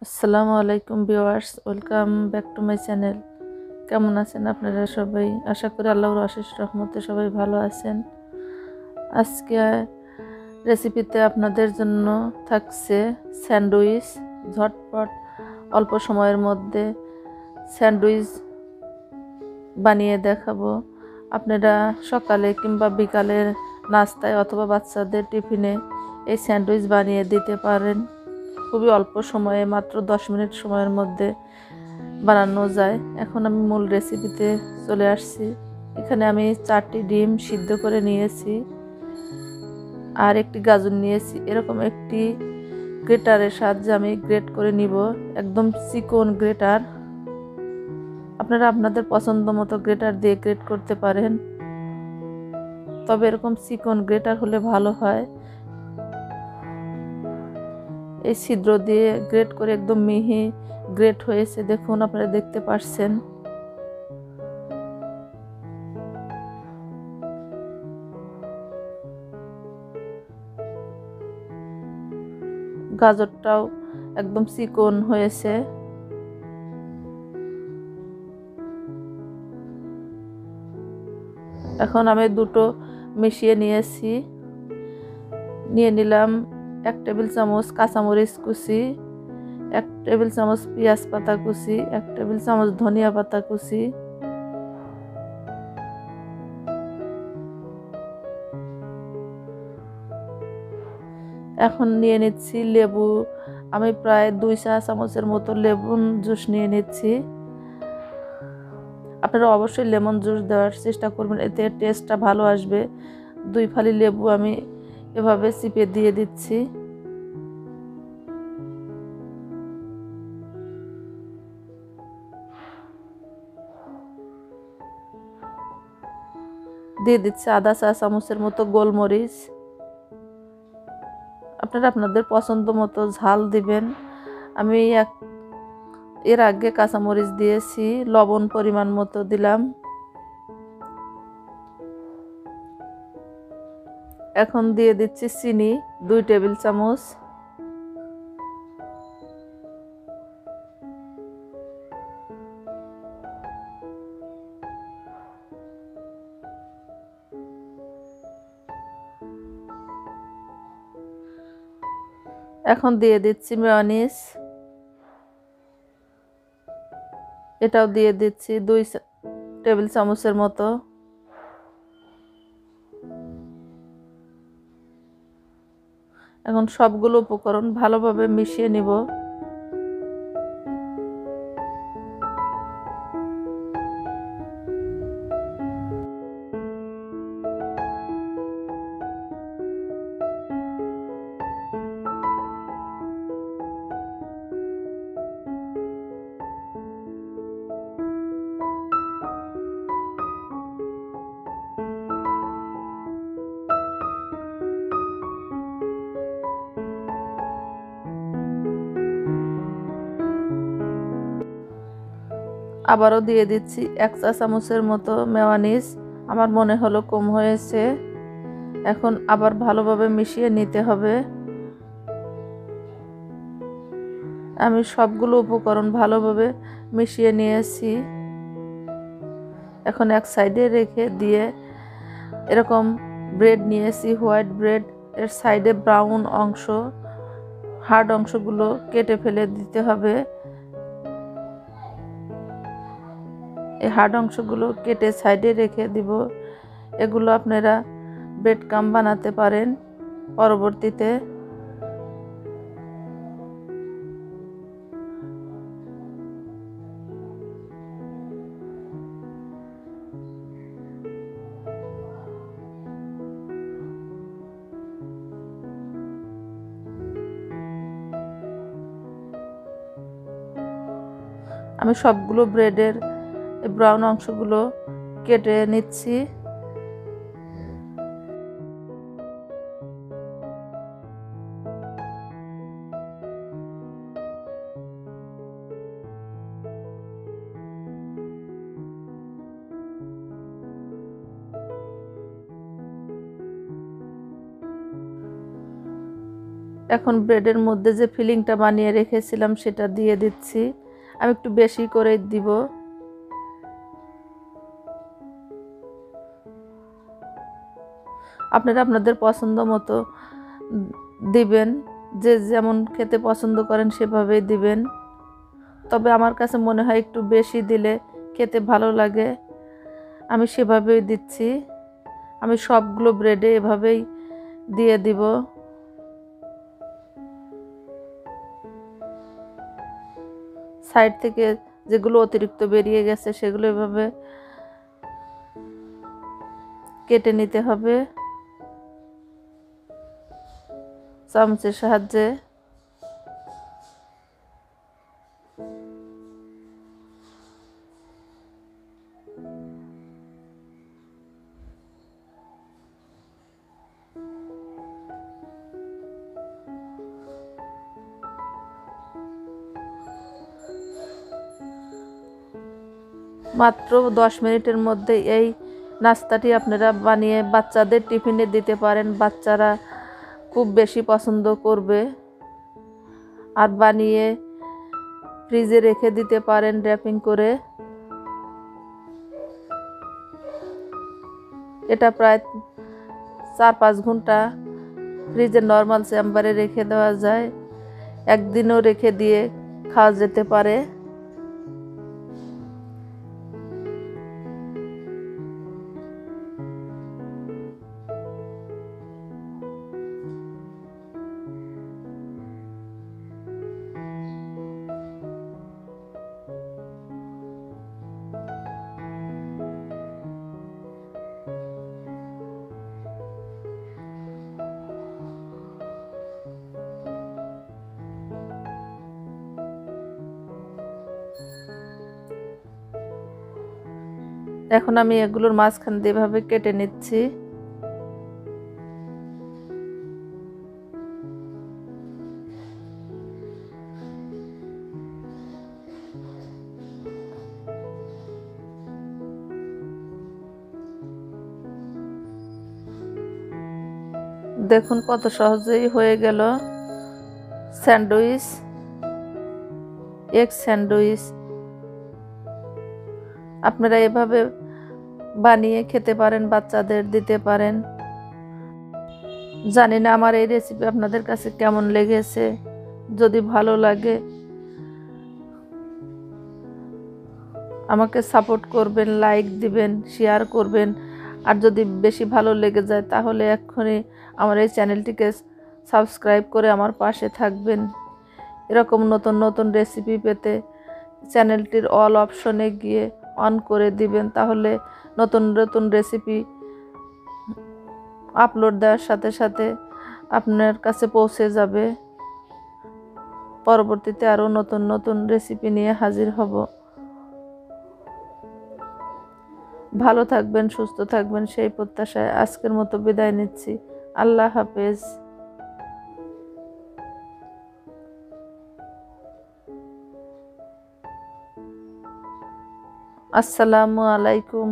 আসসালামু আলাইকুম viewers, welcome back to my channel. কেমন আছেন আপনারা সবাই? আশা করি আল্লাহর অশেষ রহমতে সবাই ভালো আছেন। আজকে রেসিপিতে আপনাদের জন্য থাকছে স্যান্ডউইচ। ঝটপট অল্প সময়ের মধ্যে স্যান্ডউইচ বানিয়ে দেখাবো। আপনারা সকালে কিংবা বিকালের নাস্তায় অথবা বাচ্চাদের টিফিনে এই স্যান্ডউইচ বানিয়ে দিতে পারেন। খুবই অল্প সময়ে, মাত্র 10 মিনিট সময়ের মধ্যে বানানো যায়। এখন আমি মূল রেসিপিতে চলে আসছি। এখানে আমি 4টি ডিম সিদ্ধ করে নিয়েছি আর একটি গাজর নিয়েছি। এরকম একটি গ্রেটারের সাহায্যে আমি গ্রেট করে নিব, একদম চিকন গ্রেটার। আপনারা আপনাদের পছন্দ মতো গ্রেটার দিয়ে গ্রেট করতে পারেন, তবে এরকম চিকন গ্রেটার হলে ভালো হয়। এই ছিদ্র দিয়ে গ্রেট করে একদম মিহি গ্রেট হয়েছে, দেখুন, আপনারা দেখতে পাচ্ছেন। গাজরটাও একদম চিকন হয়েছে। এখন আমি দুটো মিশিয়ে নিয়েছি। নিয়ে নিলাম 1 টেবিল চামচ কাঁচামরিচ কুচি, 1 টেবিল চামচ পেঁয়াজ পাতা কুচি, 1 টেবিল চামচ ধনিয়া পাতা কুচি, এখন নিয়ে নিচ্ছি লেবু। আমি প্রায় 2 চা চামচের মতো লেবুন জুস নিয়ে নিচ্ছি। আপনারা অবশ্যই লেমন জুস দেওয়ার চেষ্টা করবেন, এতে টেস্টটা ভালো আসবে। 2 ফালি লেবু আমি এভাবে চিপে দিয়ে দিচ্ছি। দিয়ে দিচ্ছি আধা চা চামচের মতো গোলমরিচ। আপনারা আপনাদের পছন্দ মতো ঝাল দিবেন। আমি এর আগে কাঁচামরিচ দিয়েছি, লবণ পরিমাণ মতো দিলাম। এখন দিয়ে দিচ্ছি চিনি 2 টেবিল চামচ। এখন দিয়ে দিচ্ছি মেয়োনিজ, এটাও দিয়ে দিচ্ছি 2 টেবিল চামচের মতো। এখন সবগুলো উপকরণ ভালোভাবে মিশিয়ে নিব। আবারও দিয়ে দিচ্ছি 1 চা চামচের মতো মেয়োনিজ, আমার মনে হলো কম হয়েছে। এখন আবার ভালোভাবে মিশিয়ে নিতে হবে। আমি সবগুলো উপকরণ ভালোভাবে মিশিয়ে নিয়েছি। এখন এক সাইডে রেখে দিয়ে এরকম ব্রেড নিয়েছি, হোয়াইট ব্রেড। এর সাইডে ব্রাউন অংশ, হার্ড অংশগুলো কেটে ফেলে দিতে হবে। এই হার্ড অংশগুলো কেটে সাইডে রেখে দিব। এগুলো আপনারা ব্রেড ক্রাম্ব বানাতে পারেন পরবর্তীতে। আমি সবগুলো ব্রেডের ব্রাউন অংশগুলো কেটে নিচ্ছি। এখন ব্রেডের মধ্যে যে ফিলিংটা বানিয়ে রেখেছিলাম সেটা দিয়ে দিচ্ছি। আমি একটু বেশি করে দিব। আপনারা আপনাদের পছন্দ মতো দিবেন, যে যেমন খেতে পছন্দ করেন সেভাবেই দিবেন। তবে আমার কাছে মনে হয় একটু বেশি দিলে খেতে ভালো লাগে, আমি সেভাবেই দিচ্ছি। আমি সবগুলো ব্রেডে এভাবেই দিয়ে দিব। সাইড থেকে যেগুলো অতিরিক্ত বেরিয়ে গেছে সেগুলো এভাবে কেটে নিতে হবে চামচের সাহায্যে। মাত্র 10 মিনিটের মধ্যে এই নাস্তাটি আপনারা বানিয়ে বাচ্চাদের টিফিনে দিতে পারেন। বাচ্চারা খুব বেশি পছন্দ করবে। আর বানিয়ে ফ্রিজে রেখে দিতে পারেন র্যাপিং করে। এটা প্রায় 4-5 ঘন্টা ফ্রিজের নর্মাল চেম্বারে রেখে দেওয়া যায়। একদিনও রেখে দিয়ে খাওয়া যেতে পারে। এখন আমি এগুলোর মাঝখান দিয়ে এভাবে কেটে নিচ্ছি। দেখুন কত সহজেই হয়ে গেল স্যান্ডউইচ, এগ স্যান্ডউইচ। আপনারা এভাবে বানিয়ে খেতে পারেন, বাচ্চাদের দিতে পারেন। জানি না আমার এই রেসিপি আপনাদের কাছে কেমন লেগেছে। যদি ভালো লাগে আমাকে সাপোর্ট করবেন, লাইক দিবেন, শেয়ার করবেন। আর যদি বেশি ভালো লেগে যায় তাহলে এক্ষুনি আমার এই চ্যানেলটিকে সাবস্ক্রাইব করে আমার পাশে থাকবেন। এরকম নতুন নতুন রেসিপি পেতে চ্যানেলটির অল অপশনে গিয়ে অন করে দিবেন, তাহলে নতুন নতুন রেসিপি আপলোড দেওয়ার সাথে সাথে আপনার কাছে পৌঁছে যাবে। পরবর্তীতে আরও নতুন নতুন রেসিপি নিয়ে হাজির হব। ভালো থাকবেন, সুস্থ থাকবেন সেই প্রত্যাশায় আজকের মতো বিদায় নিচ্ছি। আল্লাহ হাফেজ। আসসালামু আলাইকুম।